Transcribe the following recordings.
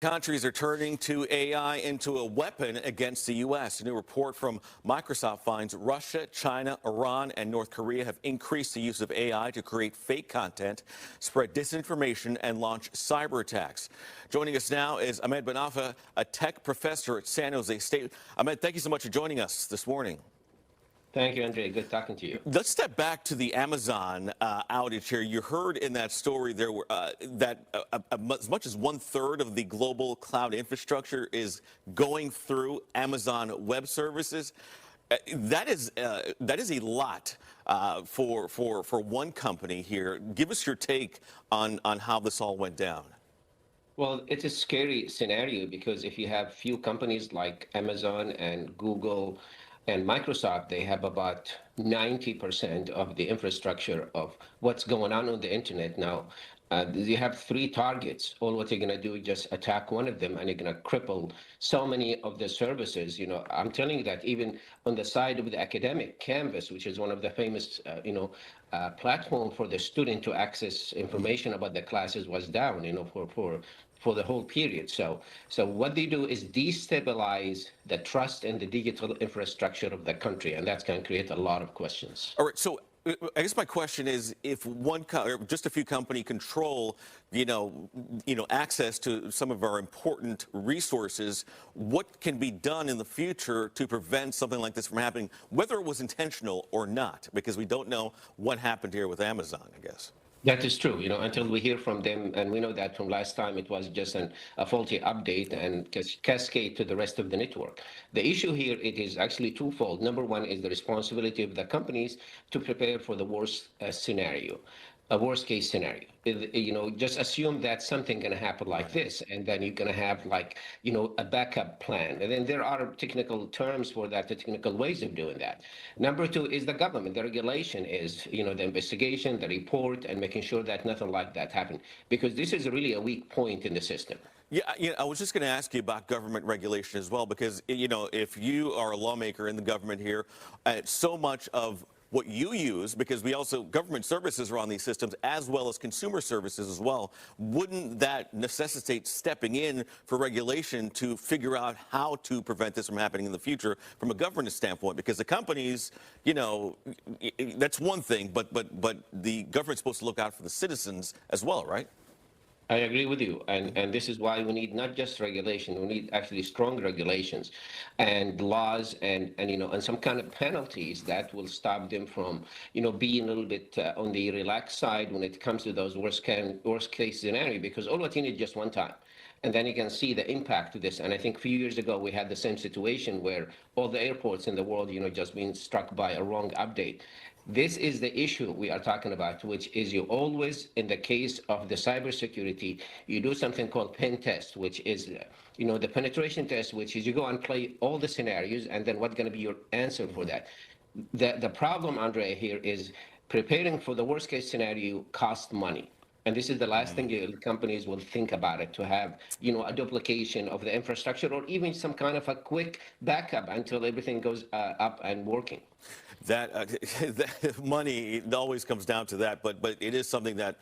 Countries are turning to AI into a weapon against the U.S. A new report from Microsoft finds Russia, China, Iran, and North Korea have increased the use of AI to create fake content, spread disinformation, and launch cyber attacks. Joining us now is Ahmed Benafa, a tech professor at San Jose State. Ahmed, thank you so much for joining us this morning. Thank you, Andre. Good talking to you. Let's step back to the Amazon outage here. You heard in that story there were that as much as 1/3 of the global cloud infrastructure is going through Amazon Web Services. That is a lot for one company here. Give us your take on how this all went down. Well, it's a scary scenario because if you have few companies like Amazon and Google and Microsoft, they have about 90% of the infrastructure of what's going on the internet now. You have three targets. All what you're going to do is just attack one of them, and you're going to cripple so many of the services. I'm telling you that even on the side of the academic Canvas, which is one of the famous, platform for the student to access information about the classes, was down, for the whole period. So what they do is destabilize the trust in the digital infrastructure of the country, and that's going to create a lot of questions. All right, so I guess my question is, if or just a few companies control, access to some of our important resources, what can be done in the future to prevent something like this from happening, whether it was intentional or not? Because we don't know what happened here with Amazon, I guess. That is true, until we hear from them, and we know that from last time it was just a faulty update and cascade to the rest of the network. The issue here, it is actually twofold. Number one is the responsibility of the companies to prepare for the worst scenario. A worst case scenario. Just assume that something going to happen like this, and then you're going to have a backup plan. And then there are technical terms for that, the technical ways of doing that. Number two is the government. The regulation is, the investigation, the report, and making sure that nothing like that happened. Because this is really a weak point in the system. Yeah, I was just going to ask you about government regulation as well, because, if you are a lawmaker in the government here, so much of what you use, because government services are on these systems as well as consumer services as well. Wouldn't that necessitate stepping in for regulation to figure out how to prevent this from happening in the future from a governance standpoint? Because the companies, that's one thing, but the government's supposed to look out for the citizens as well, right? I agree with you, and this is why we need not just regulation. We need actually strong regulations, and laws, and some kind of penalties that will stop them from being a little bit on the relaxed side when it comes to those worst case scenario. Because all what you need just one time, and then you can see the impact of this. And I think a few years ago we had the same situation where all the airports in the world just being struck by a wrong update. This is the issue we are talking about, which is you always, in the case of the cybersecurity, you do something called pen test, which is, the penetration test, which is you go and play all the scenarios, and then what's going to be your answer for that. The problem, Andre, here is preparing for the worst case scenario costs money. And this is the last thing companies will think about it, to have, a duplication of the infrastructure, or even some kind of a quick backup until everything goes up and working. That money, it always comes down to that, but it is something that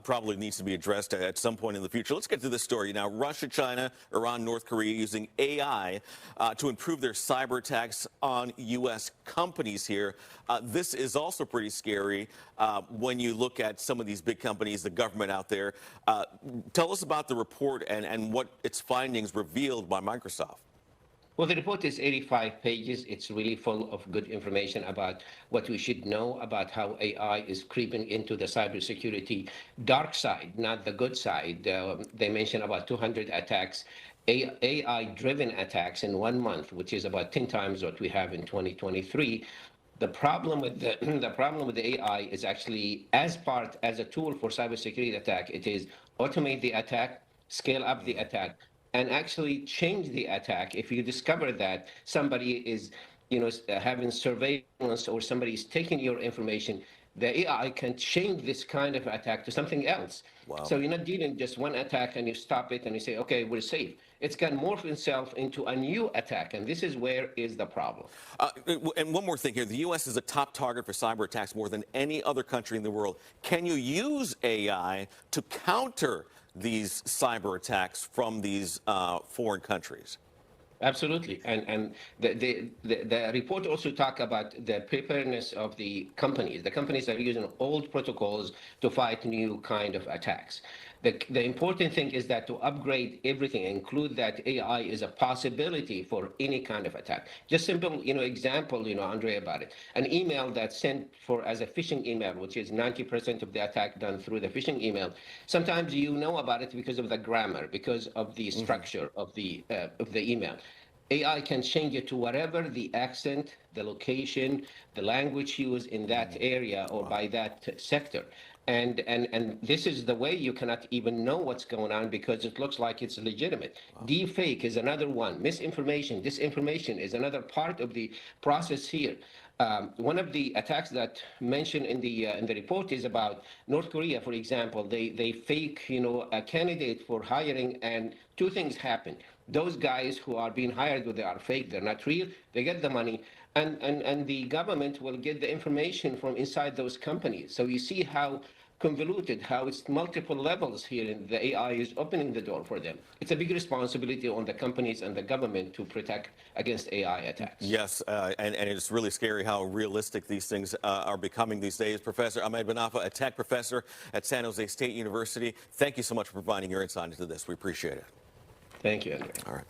probably needs to be addressed at some point in the future. Let's get to this story now. Russia, China, Iran, North Korea using AI to improve their cyber attacks on U.S. companies here. This is also pretty scary when you look at some of these big companies, the government out there. Tell us about the report and what its findings revealed by Microsoft. Well, the report is 85 pages. It's really full of good information about what we should know about how AI is creeping into the cybersecurity dark side, not the good side. They mention about 200 attacks, AI-driven attacks in 1 month, which is about 10 times what we have in 2023. The problem with the AI is actually, as a tool for cybersecurity attack, it is automate the attack, scale up the attack, and actually change the attack. If you discover that somebody is, having surveillance, or somebody is taking your information, the AI can change this kind of attack to something else. Wow. So you're not dealing just one attack and you stop it and you say, okay, we're safe. It's can morph itself into a new attack, and this is where is the problem. And one more thing here. The U.S. is a top target for cyber attacks more than any other country in the world. Can you use AI to counter these cyber attacks from these foreign countries? Absolutely, and the report also talk about the preparedness of the companies. The companies are using old protocols to fight new kind of attacks. The important thing is that to upgrade everything, include that AI is a possibility for any kind of attack. Just simple, example, Andre, about it. An email that's sent for as a phishing email, which is 90% of the attack done through the phishing email. Sometimes you know about it because of the grammar, because of the structure of the email. AI can change it to whatever the accent, the location, the language used in that area or by that sector. And this is the way you cannot even know what's going on because it looks like it's legitimate. Deep fake is another one. Misinformation, disinformation is another part of the process here. One of the attacks that mentioned in the report is about North Korea, for example. They fake, a candidate for hiring, and two things happen. Those guys who are being hired, they are fake, they're not real, they get the money, and the government will get the information from inside those companies. So you see how convoluted, how it's multiple levels here, and the AI is opening the door for them. It's a big responsibility on the companies and the government to protect against AI attacks. Yes, and it's really scary how realistic these things are becoming these days. Professor Ahmed Banafa, a tech professor at San Jose State University, thank you so much for providing your insight into this. We appreciate it. Thank you, Andrew. All right.